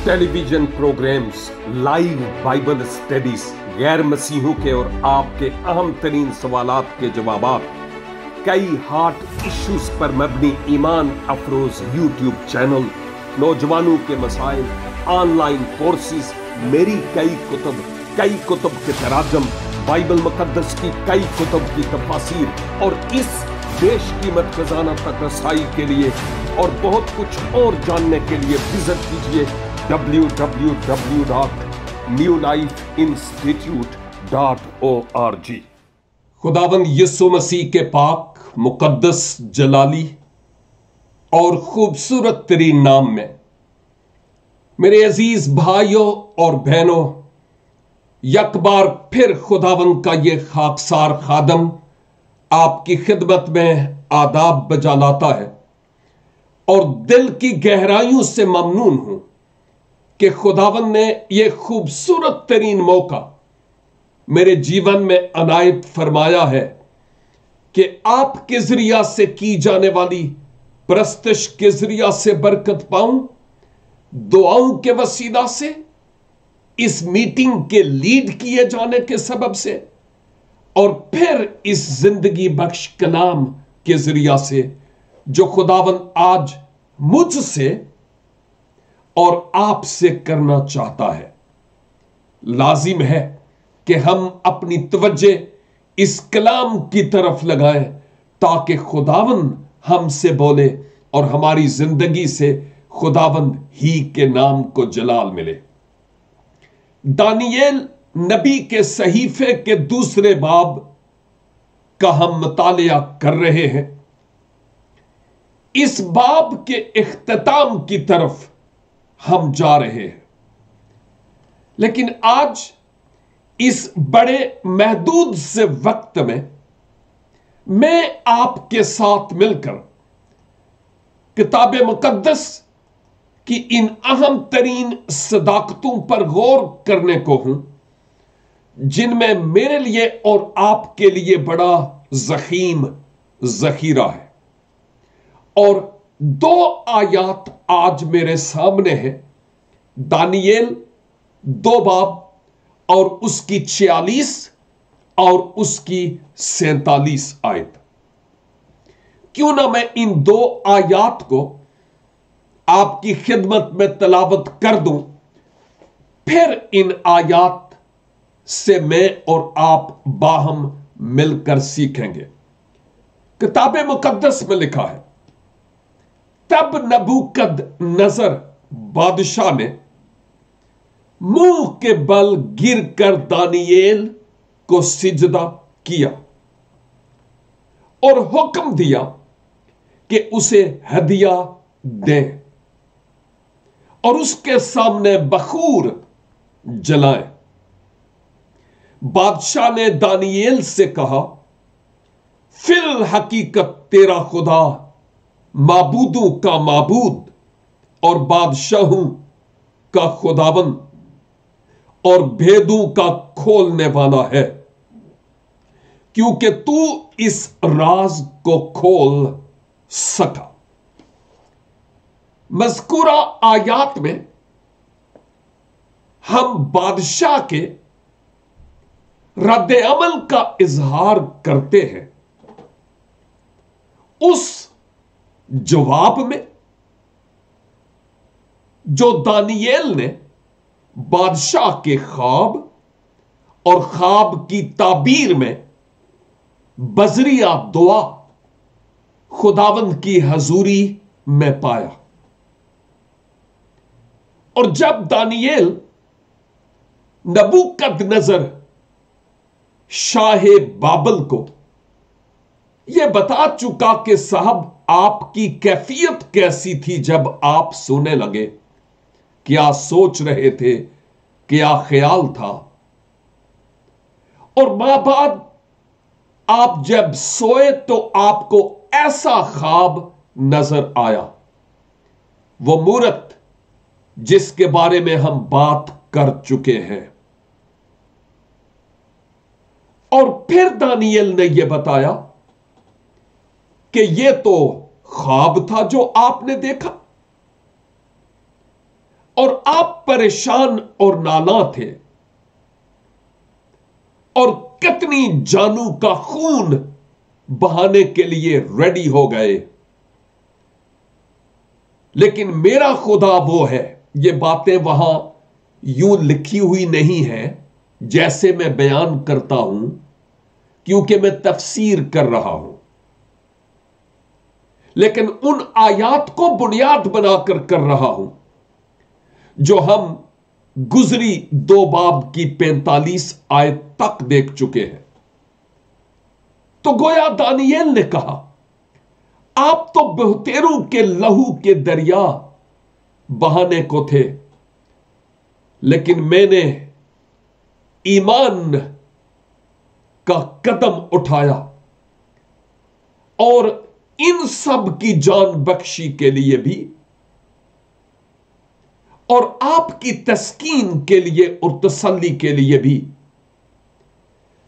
Television programs, live Bible studies, गैर मसीहों के और आपके अहम तरीन सवालात के जवाबात, कई हॉट इश्यूज पर मबनी ईमान अफरोज यूट्यूब चैनल, नौजवानों के मसाइल, ऑनलाइन कोर्सेज, मेरी कई कुतुब के तराजम, बाइबल मुकद्दस की कई कुतुब की तफासीर और इस बेशकीमत खजाना तक रसाई के लिए और बहुत कुछ और जानने के लिए विजिट कीजिए www.newlifeinstitute.org। खुदावंद यीशु मसीह के पाक मुकद्दस जलाली और खूबसूरत तरीन नाम में मेरे अजीज भाइयों और बहनों, एक बार फिर खुदावंद का ये खाकसार खादम आपकी खिदमत में आदाब बजा लाता है और दिल की गहराइयों से ममनून हूं कि खुदावंद ने यह खूबसूरत तरीन मौका मेरे जीवन में अनायत फरमाया है कि आपके जरिया से की जाने वाली परस्तिश के जरिया से बरकत पाऊं, दुआओं के वसीला से, इस मीटिंग के लीड किए जाने के सबब से और फिर इस जिंदगी बख्श कलाम के जरिया से जो खुदावंद आज मुझसे और आपसे करना चाहता है। लाजिम है कि हम अपनी तवज्जो इस कलाम की तरफ लगाएं ताकि खुदावंद हमसे बोले और हमारी जिंदगी से खुदावंद ही के नाम को जलाल मिले। दानियेल नबी के सहीफे के दूसरे बाब का हम मुतालिया कर रहे हैं। इस बाब के इख्तिताम की तरफ हम जा रहे हैं, लेकिन आज इस बड़े महदूद से वक्त में मैं आपके साथ मिलकर किताब मुकद्दस की इन अहम तरीन सदाकतों पर गौर करने को हूं जिनमें मेरे लिए और आपके लिए बड़ा ज़ख़ीम ज़ख़ीरा है। और दो आयात आज मेरे सामने हैं, दानियेल 2 बाब और उसकी 46 और उसकी 47 आयत। क्यों ना मैं इन 2 आयात को आपकी खिदमत में तलावत कर दूं, फिर इन आयात से मैं और आप बाहम मिलकर सीखेंगे। किताब मुकद्दस में लिखा है, तब नबूकदनेस्सर बादशाह ने मुंह के बल गिरकर दानियेल को सिजदा किया और हुक्म दिया कि उसे हदिया दें और उसके सामने बखूर जलाएं। बादशाह ने दानियेल से कहा, फिल हकीकत तेरा खुदा माबूदों का माबूद और बादशाहों का खुदाबंद और भेदों का खोलने वाला है, क्योंकि तू इस राज को खोल सका। मज़कूरा आयात में हम बादशाह के रद्द अमल का इजहार करते हैं। उस जवाब में जो दानियेल ने बादशाह के ख्वाब और ख्वाब की ताबीर में बजरिया दुआ खुदावंद की हजूरी में पाया। और जब दानियेल नबूकदनेस्सर शाह बाबल को यह बता चुका कि साहब आपकी कैफियत कैसी थी जब आप सोने लगे, क्या सोच रहे थे, क्या ख्याल था, और मां बाद आप जब सोए तो आपको ऐसा ख्वाब नजर आया, वो मूरत जिसके बारे में हम बात कर चुके हैं। और फिर दानियेल ने यह बताया कि यह तो ख्वाब था जो आपने देखा और आप परेशान और नाला थे और कितनी जानू का खून बहाने के लिए रेडी हो गए। लेकिन मेरा खुदा वो है, ये बातें वहां यूं लिखी हुई नहीं है जैसे मैं बयान करता हूं, क्योंकि मैं तफसीर कर रहा हूं, लेकिन उन आयात को बुनियाद बनाकर कर रहा हूं जो हम गुजरी 2 बाब की 45 आयत तक देख चुके हैं। तो गोया दानियेल ने कहा, आप तो बहुतेरों के लहू के दरिया बहाने को थे, लेकिन मैंने ईमान का कदम उठाया और इन सब की जान बख्शी के लिए भी और आपकी तस्कीन के लिए और तसल्ली के लिए भी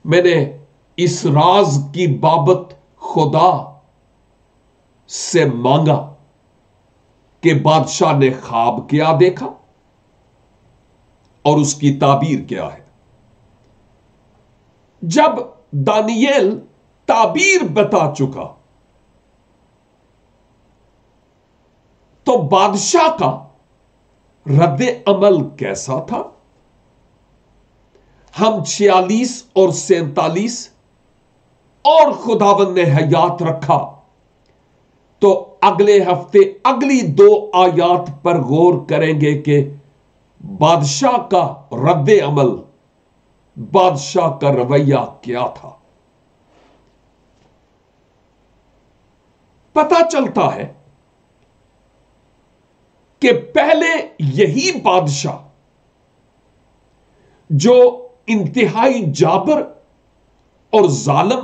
मैंने इस राज की बाबत खुदा से मांगा कि बादशाह ने ख्वाब क्या देखा और उसकी ताबीर क्या है। जब दानियेल ताबीर बता चुका तो बादशाह का रद्द अमल कैसा था? हम 46 और 47 और खुदावंद ने हयात रखा तो अगले हफ्ते अगली 2 आयात पर गौर करेंगे कि बादशाह का रद्द अमल, बादशाह का रवैया क्या था। पता चलता है कि पहले यही बादशाह जो इंतहाई जाबर और जालिम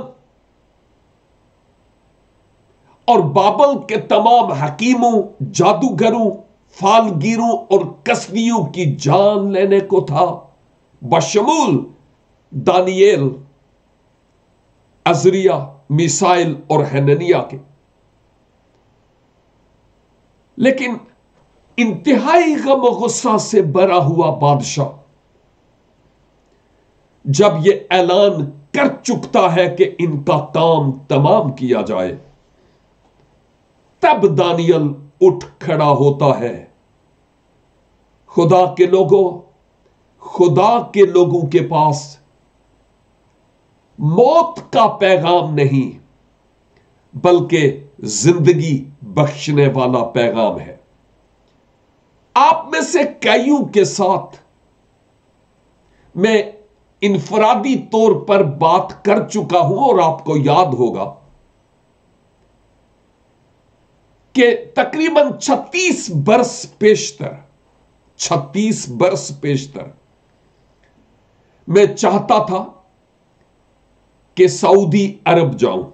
और बाबल के तमाम हकीमों, जादूगरों, फालगीरों और कसदियों की जान लेने को था, बशमूल दानियेल, अजरिया, मिसाइल और हननिया के। लेकिन इंतहाई गम गुस्सा से भरा हुआ बादशाह जब यह ऐलान कर चुकता है कि इनका काम तमाम किया जाए, तब दानियल उठ खड़ा होता है। खुदा के लोगों के पास मौत का पैगाम नहीं बल्कि जिंदगी बख्शने वाला पैगाम है। आप में से कईयों के साथ मैं इनफरादी तौर पर बात कर चुका हूं और आपको याद होगा कि तकरीबन 36 बरस पेशतर मैं चाहता था कि सऊदी अरब जाऊं,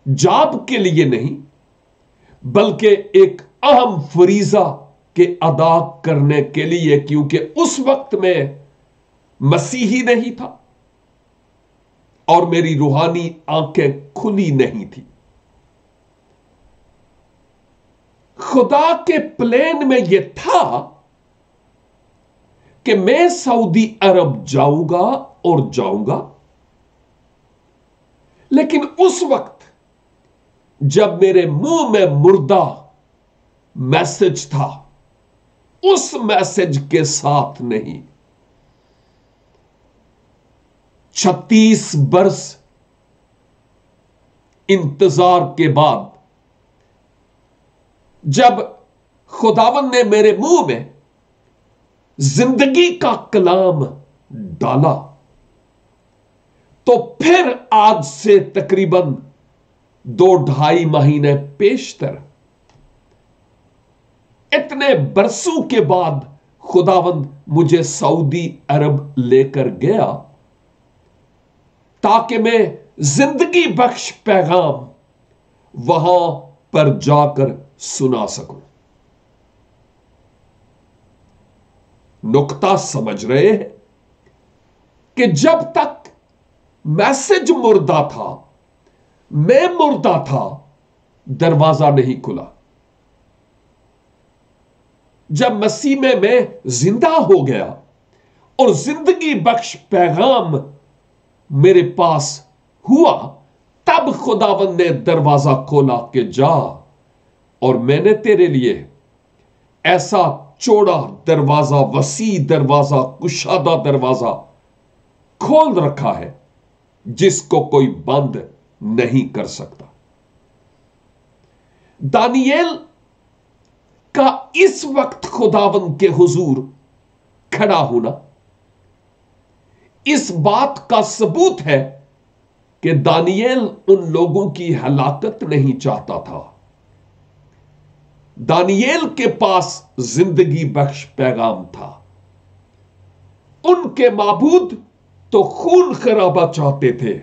जॉब के लिए नहीं बल्कि एक अहम फरीजा के अदा करने के लिए, क्योंकि उस वक्त में मसीही नहीं था और मेरी रूहानी आंखें खुली नहीं थी। खुदा के प्लान में यह था कि मैं सऊदी अरब जाऊंगा और जाऊंगा, लेकिन उस वक्त जब मेरे मुंह में मुर्दा मैसेज था, उस मैसेज के साथ नहीं। 36 बरस इंतजार के बाद जब खुदावन ने मेरे मुंह में जिंदगी का कलाम डाला, तो फिर आज से तकरीबन 2-2.5 महीने पेशतर इतने बरसों के बाद खुदावंद मुझे सऊदी अरब लेकर गया ताकि मैं जिंदगी बख्श पैगाम वहां पर जाकर सुना सकूं। नुक्ता समझ रहे हैं कि जब तक मैसेज मुर्दा था, मैं मुर्दा था, दरवाजा नहीं खुला। جب مسیح میں زندہ ہو گیا اور زندگی بخش پیغام میرے پاس ہوا، تب خداوند نے دروازہ کھولا کہ جا، اور میں نے تیرے لیے ایسا چوڑا دروازہ، وسیع دروازہ، کشادہ دروازہ کھول رکھا ہے جس کو کوئی بند نہیں کر سکتا۔ دانییل کا اس وقت خداوند کے حضور کھڑا ہونا اس بات کا ثبوت ہے کہ دانییل ان لوگوں کی ہلاکت نہیں چاہتا تھا۔ دانییل کے پاس زندگی بخش پیغام تھا۔ ان کے معبود تو خون خرابہ چاہتے تھے،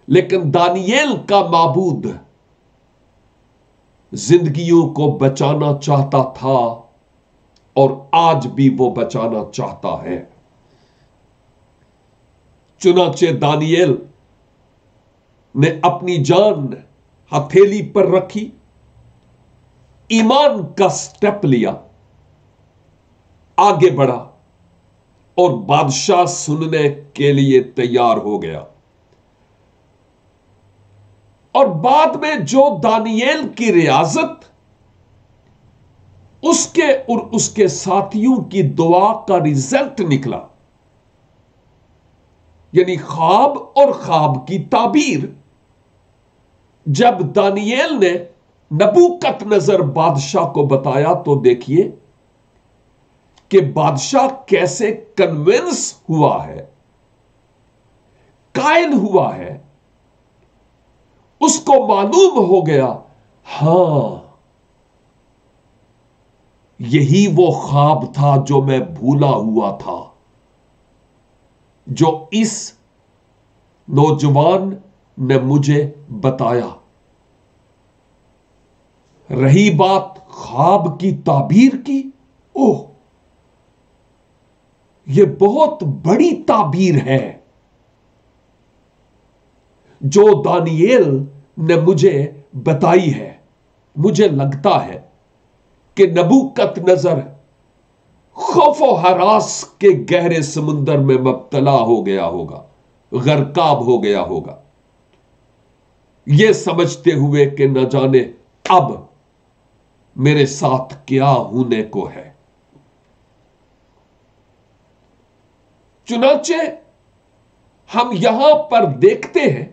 لیکن دانییل کا معبود زندگیوں کو بچانا چاہتا تھا، اور آج بھی وہ بچانا چاہتا ہے۔ چنانچہ دانییل نے اپنی جان ہتھیلی پر رکھی، ایمان کا سٹیپ لیا، آگے بڑھا اور بادشاہ سننے کے لیے تیار ہو گیا۔ اور بعد میں جو دانییل کی ریاضت، اس کے اور اس کے ساتھیوں کی دعا کا رزلٹ نکلا، یعنی خواب اور خواب کی تعبیر، جب دانییل نے نبوکت نظر بادشاہ کو بتایا تو دیکھیے کہ بادشاہ کیسے کنونس ہوا ہے، قائل ہوا ہے۔ اس کو معلوم ہو گیا، ہاں یہی وہ خواب تھا جو میں بھولا ہوا تھا، جو اس نوجوان نے مجھے بتایا۔ رہی بات خواب کی تعبیر کی، اوہ یہ بہت بڑی تعبیر ہے جو دانییل نے مجھے بتائی ہے۔ مجھے لگتا ہے کہ نبوکت نظر خوف و ہراس کے گہرے سمندر میں مبتلا ہو گیا ہوگا، غرقاب ہو گیا ہوگا، یہ سمجھتے ہوئے کہ نہ جانے اب میرے ساتھ کیا ہونے کو ہے۔ چنانچہ ہم یہاں پر دیکھتے ہیں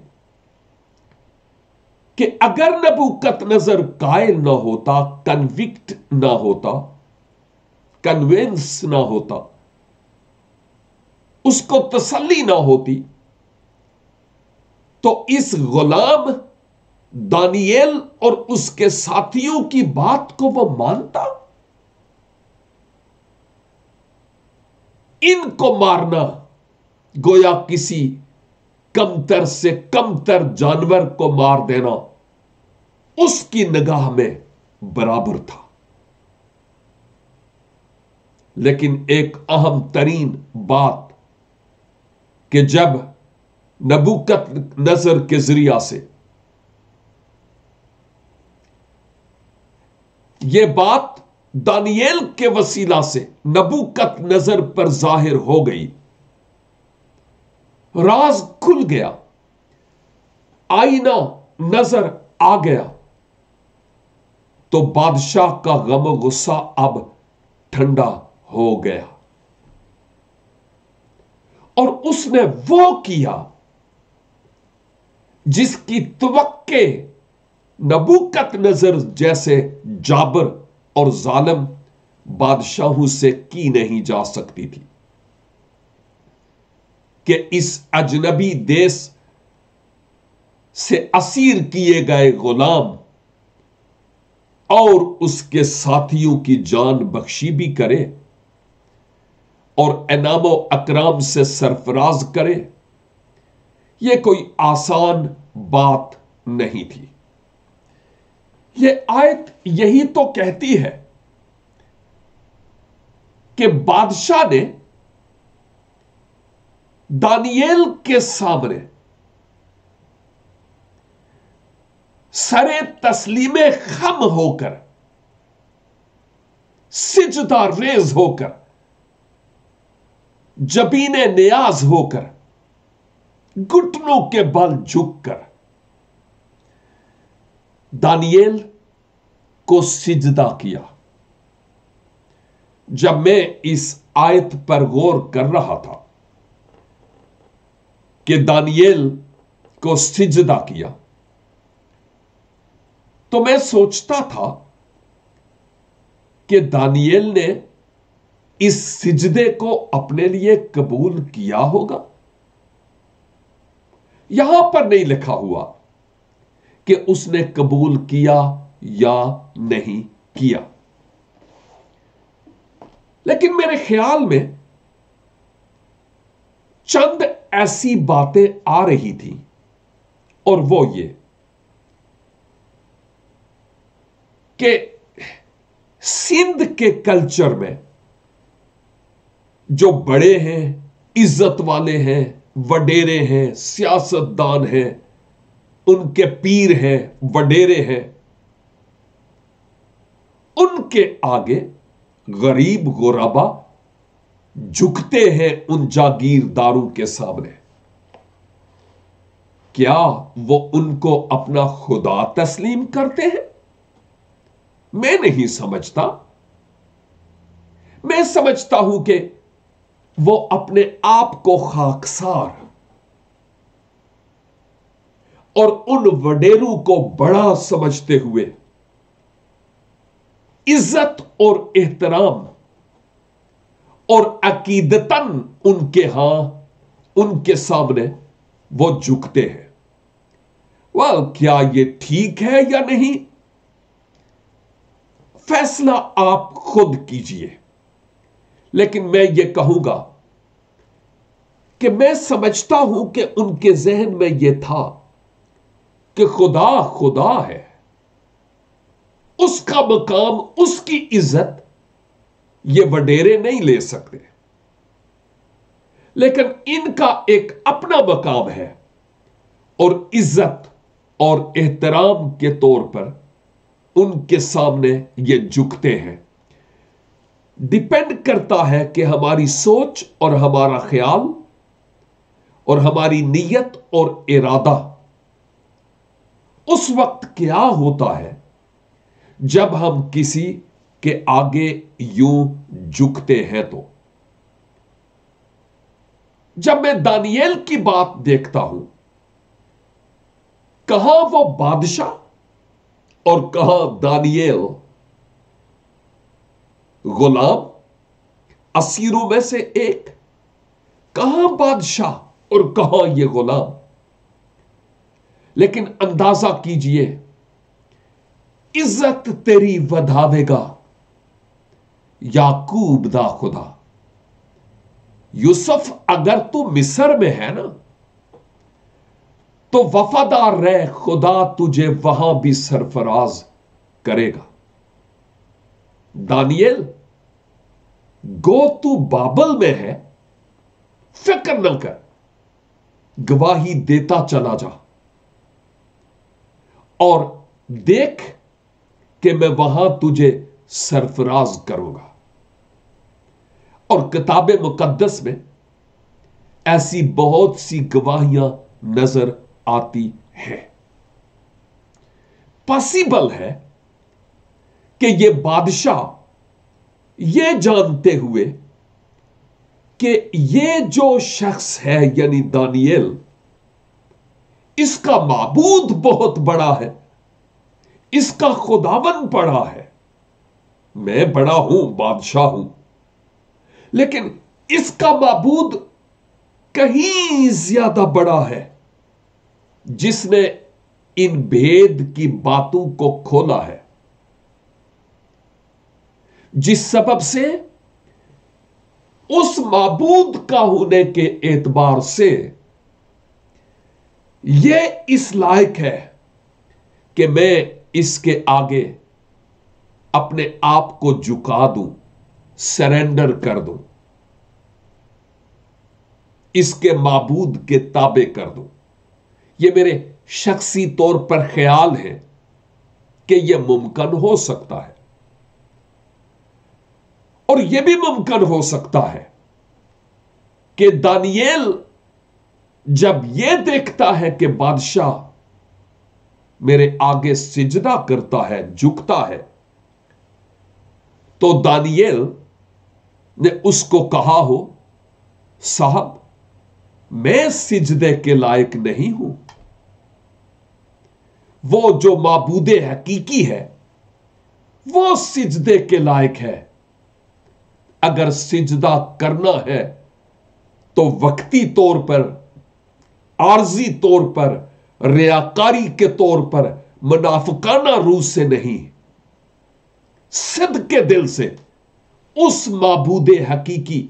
کہ اگر نبوکت نظر قائل نہ ہوتا، کنوکٹ نہ ہوتا، کنوینس نہ ہوتا، اس کو تسلی نہ ہوتی، تو اس غلام دانییل اور اس کے ساتھیوں کی بات کو وہ مانتا؟ ان کو مارنا گویا کسی کمتر سے کمتر جانور کو مار دینا اس کی نگاہ میں برابر تھا۔ لیکن ایک اہم ترین بات کہ جب نبوکت نظر کے ذریعہ سے یہ بات دانییل کے وسیلہ سے نبوکت نظر پر ظاہر ہو گئی، راز کھل گیا، آئینہ نظر آ گیا، تو بادشاہ کا غم و غصہ اب ٹھنڈا ہو گیا، اور اس نے وہ کیا جس کی توقع نبوکت نظر جیسے جابر اور ظالم بادشاہوں سے کی نہیں جا سکتی تھی، کہ اس اجنبی دیس سے اسیر کیے گئے غلام اور اس کے ساتھیوں کی جان بخشی بھی کرے اور انعام و اکرام سے سرفراز کرے۔ یہ کوئی آسان بات نہیں تھی۔ یہ آیت یہی تو کہتی ہے کہ بادشاہ نے دانییل کے سامنے سر تسلیم خم ہو کر सिजदा रेज होकर, जबीने नियाज होकर, घुटनों के बल झुककर दानियेल को सिजदा किया। जब मैं इस आयत पर गौर कर रहा था कि दानियेल को सिजदा किया, तो मैं सोचता था कि दानियेल ने इस सिजदे को अपने लिए कबूल किया होगा। यहां पर नहीं लिखा हुआ कि उसने कबूल किया या नहीं किया, लेकिन मेरे ख्याल में चंद ऐसी बातें आ रही थी, और वो ये कि सिंध के कल्चर में जो बड़े हैं, इज्जत वाले हैं, वडेरे हैं, सियासतदान हैं, उनके पीर हैं, वडेरे हैं, उनके आगे गरीब गुराबा झुकते हैं उन जागीरदारों के सामने। क्या वो उनको अपना खुदा तस्लीम करते हैं? मैं नहीं समझता। मैं समझता हूं कि वो अपने आप को खाकसार और उन वडेरों को बड़ा समझते हुए इज्जत और एहतराम और अकीदतन उनके सामने वो झुकते हैं। क्या ये ठीक है या नहीं, फैसला आप खुद कीजिए, लेकिन मैं ये कहूंगा कि मैं समझता हूं कि उनके जहन में यह था कि खुदा खुदा है, उसका मकाम, उसकी इज्जत ये वडेरे नहीं ले सकते, लेकिन इनका एक अपना मकाम है और इज्जत और एहतराम के तौर पर उनके सामने ये झुकते हैं। डिपेंड करता है कि हमारी सोच और हमारा ख्याल और हमारी नीयत और इरादा उस वक्त क्या होता है जब हम किसी के आगे यूं झुकते हैं। तो जब मैं दानियेल की बात देखता हूं, कहां वो बादशाह और कहां दानियेल गुलाम, असीरों में से एक, कहां बादशाह और कहां ये गुलाम। लेकिन अंदाजा कीजिए, इज्जत तेरी वधावेगा याकूब दा खुदा। यूसुफ, अगर तू मिस्र में है ना, तो वफादार रह, खुदा तुझे वहां भी सरफराज करेगा। दानियेल, गो तू बाबल में है, फिक्र न कर, गवाही देता चला जा और देख कि मैं वहां तुझे सरफराज करूंगा। और किताब मुकद्दस में ऐसी बहुत सी गवाहियां नजर आती है। पॉसिबल है कि ये बादशाह ये जानते हुए कि ये जो शख्स है यानी दानियेल, इसका माबूद बहुत बड़ा है, इसका खुदावन बड़ा है, मैं बड़ा हूं, बादशाह हूं, लेकिन इसका माबूद कहीं ज्यादा बड़ा है, जिसने इन भेद की बातों को खोला है, जिस सबब से उस माबूद का होने के एतबार से यह इस लायक है कि मैं इसके आगे अपने आप को झुका दूं, सरेंडर कर दूं, इसके माबूद के ताबे कर दूं। यह मेरे शख्सी तौर पर ख्याल है कि यह मुमकिन हो सकता है। اور यह भी मुमकिन हो सकता है कि दानियेल जब यह देखता है कि बादशाह मेरे आगे सिजदा करता है, झुकता है, तो दानियेल ने उसको कहा हो, साहब मैं सिजदे के लायक नहीं हूं। वो जो माबूदे हकीकी है वो सिजदे के लायक है। अगर सिजदा करना है तो वक्ती तौर पर, आर्जी तौर पर, रियाकारी के तौर पर, मुनाफिकाना रूह से नहीं, सिद्क के दिल से उस माबूदे हकीकी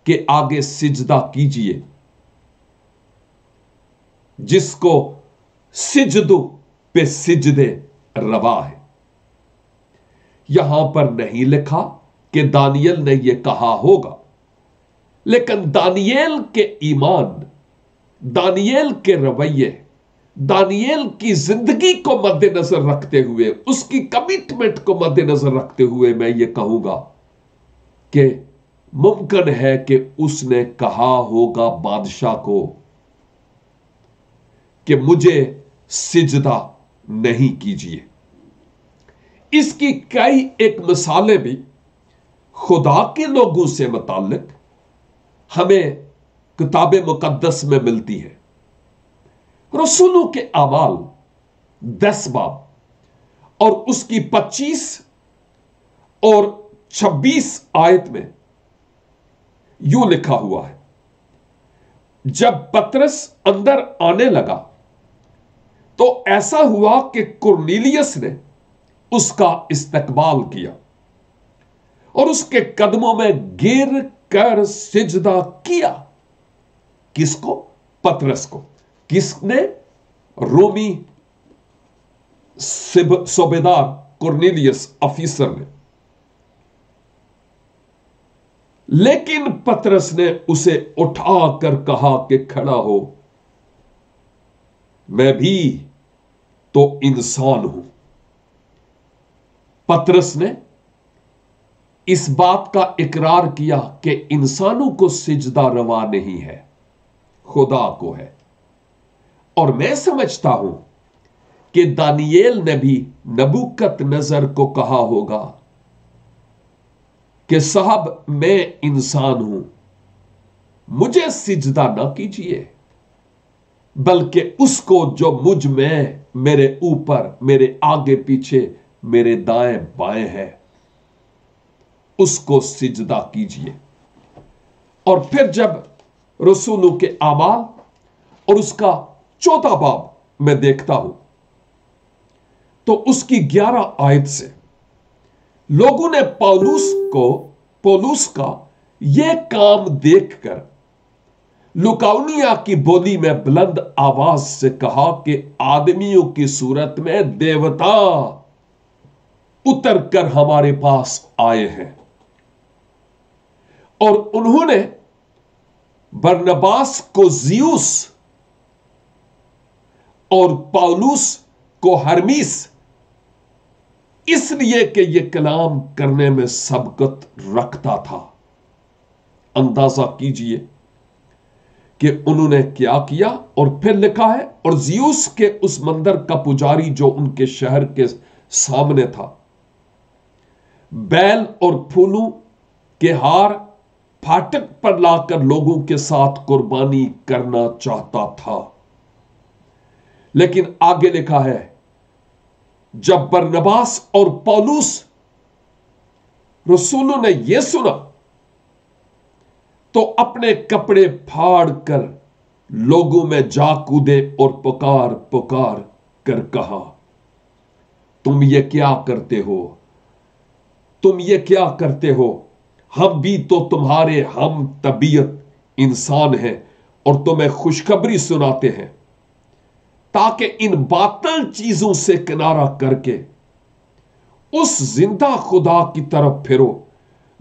के आगे सिजदा कीजिए जिसको सिजदो पे सिजदे रवा है। यहां पर नहीं लिखा कि दानियल ने यह कहा होगा, लेकिन दानियल के ईमान, दानियल के रवैये, दानियल की जिंदगी को मद्देनजर रखते हुए, उसकी कमिटमेंट को मद्देनजर रखते हुए मैं ये कहूंगा कि मुमकिन है कि उसने कहा होगा बादशाह को कि मुझे सिजदा नहीं कीजिए। इसकी कई एक मिसालें भी खुदा के लोगों से मुताल्लिक हमें किताब मुकद्दस में मिलती है। रसूलों के अमाल 10 बाब और उसकी 25 और 26 आयत में यूं लिखा हुआ है, जब पतरस अंदर आने लगा तो ऐसा हुआ कि कुरनेलियस ने उसका इस्तकबाल किया और उसके कदमों में गिर कर सिजदा किया। किसको? पतरस को। किसने? रोमी सूबेदार कुरनेलियस ऑफिसर ने। लेकिन पतरस ने उसे उठाकर कहा कि खड़ा हो, मैं भी तो इंसान हूं। पतरस ने इस बात का इकरार किया कि इंसानों को सिजदा रवा नहीं है, खुदा को है। और मैं समझता हूं कि दानियेल ने भी नबूकदनेस्सर को कहा होगा कि साहब मैं इंसान हूं, मुझे सिजदा ना कीजिए, बल्कि उसको जो मुझ में, मेरे ऊपर, मेरे आगे पीछे, मेरे दाएं बाएं है, उसको सिजदा कीजिए। और फिर जब रसूलों के अमाल और उसका 14 बाब मैं देखता हूं तो उसकी 11 आयत से लोगों ने पौलुस का यह काम देखकर लुकाउनिया की बोली में बुलंद आवाज से कहा कि आदमियों की सूरत में देवता उतर कर हमारे पास आए हैं। और उन्होंने बरनबास को जियुस और पौलुस को हर्मीस इसलिए कि यह कलाम करने में सबकत रखता था। अंदाजा कीजिए कि उन्होंने क्या किया। और फिर लिखा है, और जियुस के उस मंदिर का पुजारी जो उनके शहर के सामने था, बैल और फूलों के हार फाटक पर लाकर लोगों के साथ कुर्बानी करना चाहता था। लेकिन आगे लिखा है, जब बरनबास और पौलुस रसूलों ने यह सुना तो अपने कपड़े फाड़ कर लोगों में जा कूदे और पुकार पुकार कर कहा, तुम ये क्या करते हो, तुम ये क्या करते हो, हम भी तो तुम्हारे हम तबीयत इंसान हैं और तुम्हें खुशखबरी सुनाते हैं, ताकि इन बातिल चीजों से किनारा करके उस जिंदा खुदा की तरफ फिरो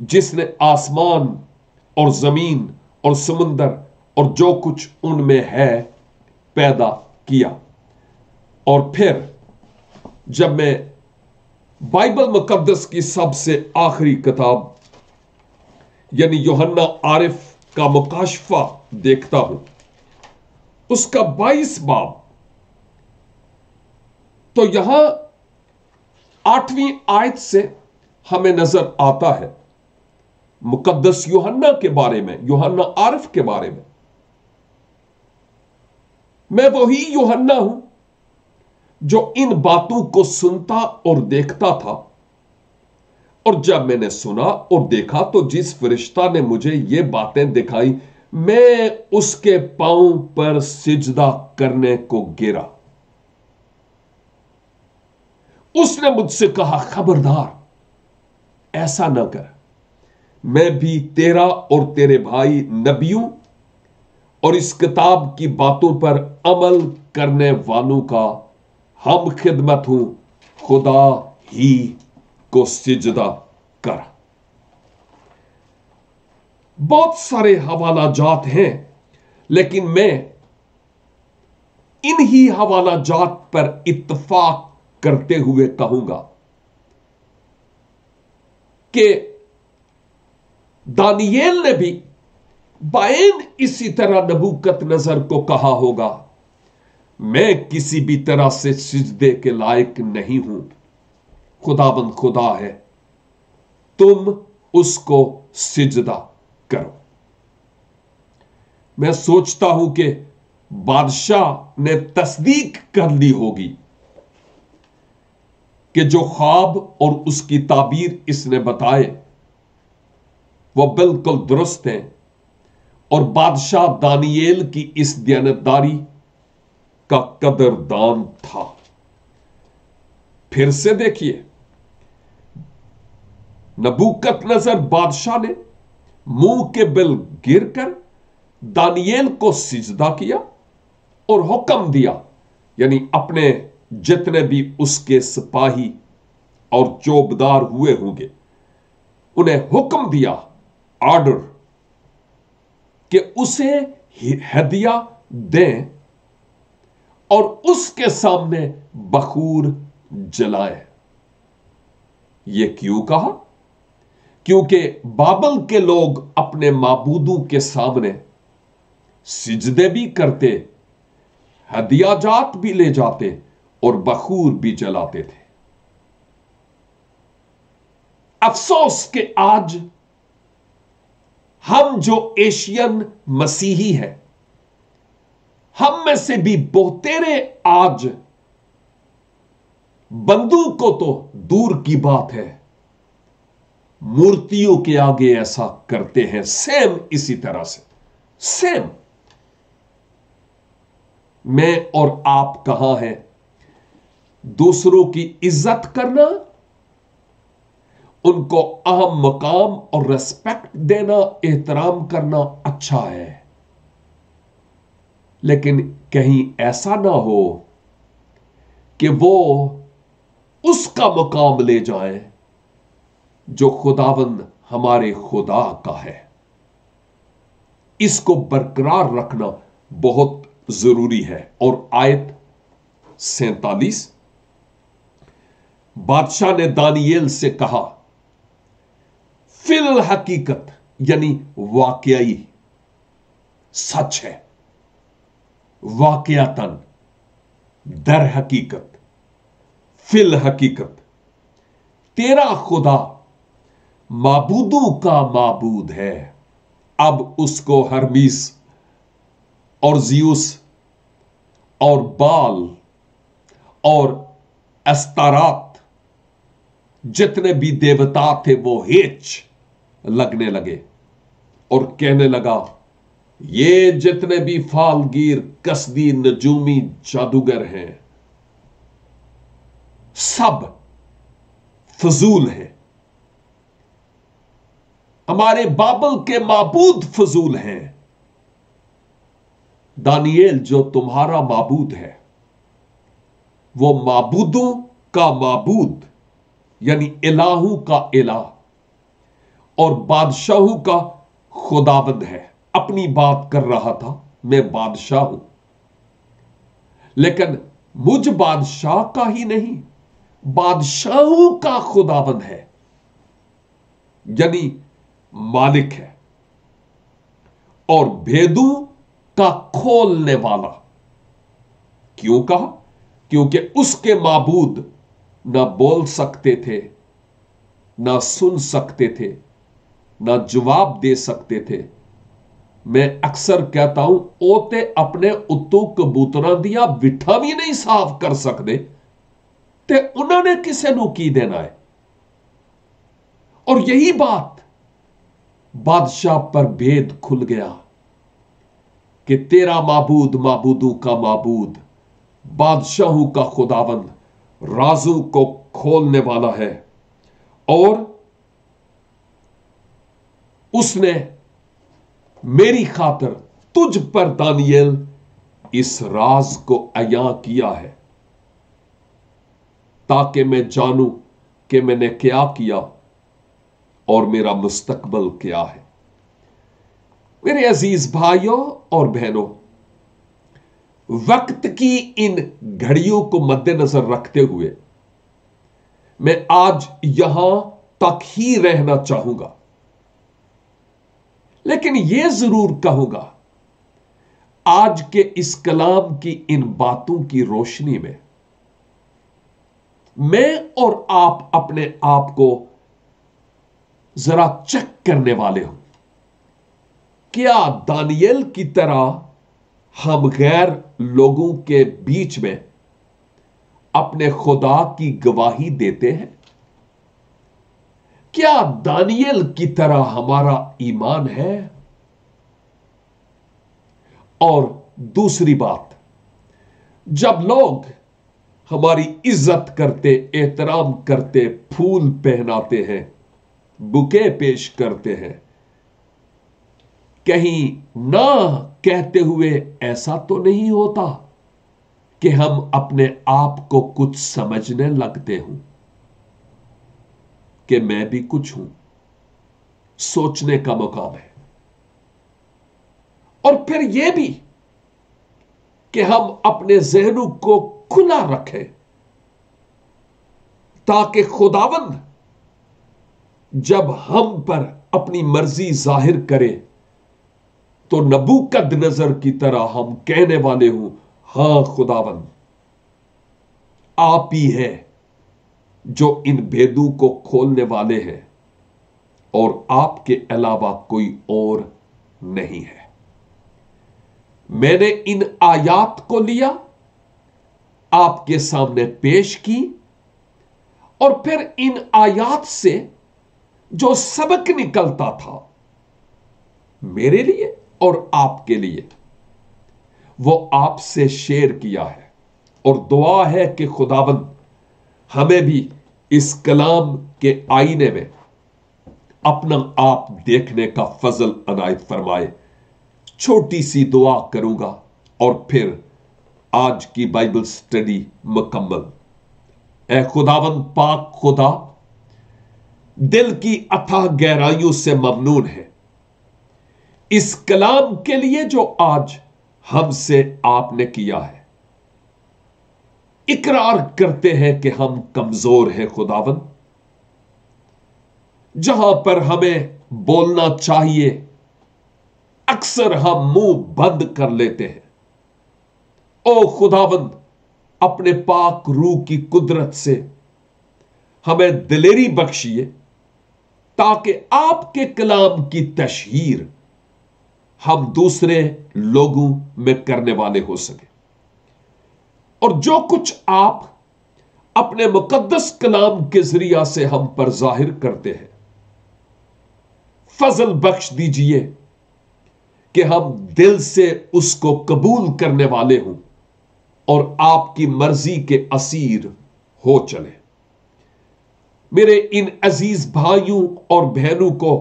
जिसने आसमान और जमीन और समुंदर और जो कुछ उनमें है पैदा किया। और फिर जब मैं बाइबल मुकद्दस की सबसे आखिरी किताब यानी यूहन्ना आरिफ का मुकाशफा देखता हूं, उसका 22 बाब, तो यहां 8वीं आयत से हमें नजर आता है मुकद्दस यूहन्ना के बारे में, यूहन्ना आरिफ के बारे में। मैं वही यूहन्ना हूं जो इन बातों को सुनता और देखता था, और जब मैंने सुना और देखा तो जिस फरिश्ता ने मुझे ये बातें दिखाई, मैं उसके पांव पर सिजदा करने को गिरा। उसने मुझसे कहा, खबरदार ऐसा ना कर, मैं भी तेरा और तेरे भाई नबियों और इस किताब की बातों पर अमल करने वालों का हम खिदमत हूं, खुदा ही को सिजदा कर। बहुत सारे हवाला जात हैं, लेकिन मैं इन्हीं हवाला जात पर इत्तफाक करते हुए कहूंगा कि दानियेल ने भी बायन इसी तरह नबूकत नजर को कहा होगा, मैं किसी भी तरह से सिजदे के लायक नहीं हूं, खुदाबंद खुदा है, तुम उसको सिजदा करो। मैं सोचता हूं कि बादशाह ने तस्दीक कर ली होगी कि जो ख्वाब और उसकी ताबीर इसने बताए वो बिल्कुल दुरुस्त हैं, और बादशाह दानियेल की इस दयानतदारी का कदरदान था। फिर से देखिए, नबूकत नजर बादशाह ने मुंह के बल गिरकर दानियेल को सिजदा किया और हुक्म दिया, यानी अपने जितने भी उसके सिपाही और चौबदार हुए होंगे उन्हें हुक्म दिया, ऑर्डर, कि उसे हदिया दें और उसके सामने बखूर जलाए। यह क्यों कहा? क्योंकि बाबल के लोग अपने माबूदों के सामने सिजदे भी करते, हदिया जात भी ले जाते और बखूर भी जलाते थे। अफसोस कि आज हम जो एशियन मसीही हैं, हम में से भी बहुतेरे आज बंदूक को तो दूर की बात है, मूर्तियों के आगे ऐसा करते हैं। सेम इसी तरह से, सेम। मैं और आप कहां हैं? दूसरों की इज्जत करना, उनको अहम मकाम और रेस्पेक्ट देना, एहतराम करना अच्छा है, लेकिन कहीं ऐसा ना हो कि वो उसका मकाम ले जाएं जो खुदावंद हमारे खुदा का है। इसको बरकरार रखना बहुत जरूरी है। और आयत 47, बादशाह ने दानियेल से कहा, फिल हकीकत, यानी वाकई सच है, वाकयातन, दर हकीकत, फिल हकीकत, तेरा खुदा माबूदों का माबूद है। अब उसको हरमीस और जियूस और बाल और अस्तारात, जितने भी देवता थे, वो हेच लगने लगे और कहने लगा, ये जितने भी फालगीर, कसदी, नजूमी, जादूगर हैं, सब फजूल हैं। हमारे बाबल के माबूद फजूल हैं। दानियेल, जो तुम्हारा माबूद है, वो माबूदों का माबूद, यानी इलाहों का इलाह और बादशाहों का खुदाबंद है। अपनी बात कर रहा था, मैं बादशाह हूं, लेकिन मुझ बादशाह का ही नहीं, बादशाहों का खुदाबंद है। यानी मालिक है और भेदों का खोलने वाला। क्यों कहा? क्योंकि उसके माबूद ना बोल सकते थे, ना सुन सकते थे, ना जवाब दे सकते थे। मैं अक्सर कहता हूं, ओते अपने उत्तू कबूतरां दिया बिठा भी नहीं साफ कर सकते, ते उन्होंने किसे नू की देना है। और यही बात बादशाह पर भेद खुल गया कि तेरा माबूद माबूदों का माबूद, बादशाहों का खुदावंद, राजों को खोलने वाला है। और उसने मेरी खातिर तुझ पर दानियल इस राज को अया किया है, ताकि मैं जानूं कि मैंने क्या किया और मेरा मुस्तकबल क्या है। मेरे अजीज भाइयों और बहनों, वक्त की इन घड़ियों को मद्देनजर रखते हुए मैं आज यहां तक ही रहना चाहूंगा, लेकिन यह जरूर कहूंगा, आज के इस कलाम की इन बातों की रोशनी में मैं और आप अपने आप को जरा चेक करने वाले हूं। क्या दानियल की तरह हम गैर लोगों के बीच में अपने खुदा की गवाही देते हैं? क्या दानियल की तरह हमारा ईमान है? और दूसरी बात, जब लोग हमारी इज्जत करते, एहतराम करते, फूल पहनाते हैं, बुके पेश करते हैं, कहीं ना कहते हुए ऐसा तो नहीं होता कि हम अपने आप को कुछ समझने लगते हूं कि मैं भी कुछ हूं? सोचने का मुकाम है। और फिर यह भी कि हम अपने जहनों को खुला रखें ताकि खुदावंद जब हम पर अपनी मर्जी जाहिर करे तो नबूकदनेस्सर की तरह हम कहने वाले हूं, हां खुदावंद आप ही है जो इन भेदों को खोलने वाले हैं और आपके अलावा कोई और नहीं है। मैंने इन आयात को लिया, आपके सामने पेश की, और फिर इन आयात से जो सबक निकलता था मेरे लिए और आपके लिए, वो आपसे शेयर किया है। और दुआ है कि खुदावंद हमें भी इस कलाम के आईने में अपना आप देखने का फजल अनायत फरमाए। छोटी सी दुआ करूंगा और फिर आज की बाइबल स्टडी मुकम्मल। ऐ खुदावंद पाक खुदा, दिल की अथाह गहराइयों से ममनून है इस कलाम के लिए जो आज हमसे आपने किया है। इकरार करते हैं कि हम कमजोर हैं खुदावंद, जहां पर हमें बोलना चाहिए अक्सर हम मुंह बंद कर लेते हैं। ओ खुदावंद, अपने पाक रूह की कुदरत से हमें दिलेरी बख्शिए ताकि आपके कलाम की तशहीर हम दूसरे लोगों में करने वाले हो सके। और जो कुछ आप अपने मुकद्दस कलाम के जरिया से हम पर जाहिर करते हैं, फजल बख्श दीजिए कि हम दिल से उसको कबूल करने वाले हों और आपकी मर्जी के असीर हो चले। मेरे इन अजीज भाइयों और बहनों को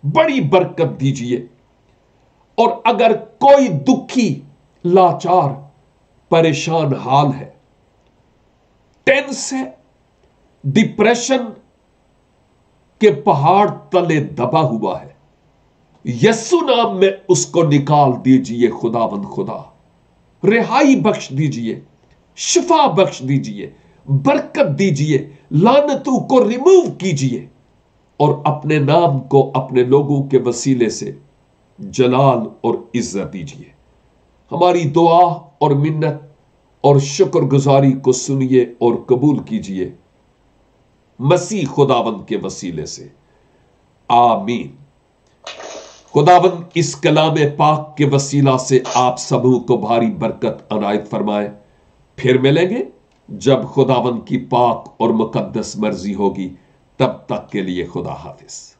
बड़ी बरकत दीजिए। और अगर कोई दुखी, लाचार, परेशान हाल है, टेंस है, डिप्रेशन के पहाड़ तले दबा हुआ है, यस्सु नाम में उसको निकाल दीजिए खुदावंद खुदा। रिहाई बख्श दीजिए, शिफा बख्श दीजिए, बरकत दीजिए, लानतों को रिमूव कीजिए اور اپنے نام کو اپنے لوگوں کے وسیلے سے جلال اور عزت دیجیے۔ ہماری دعا اور منت اور شکر گزاری کو سنیے اور قبول کیجیے، مسیح خداوند کے وسیلے سے، آمین۔ خداوند اس کلام پاک کے وسیلہ سے آپ سبوں کو بھاری برکت عنایت فرمائے۔ پھر ملیں گے جب خداوند کی پاک اور مقدس مرضی ہوگی۔ تب تک کے لیے خدا حافظ۔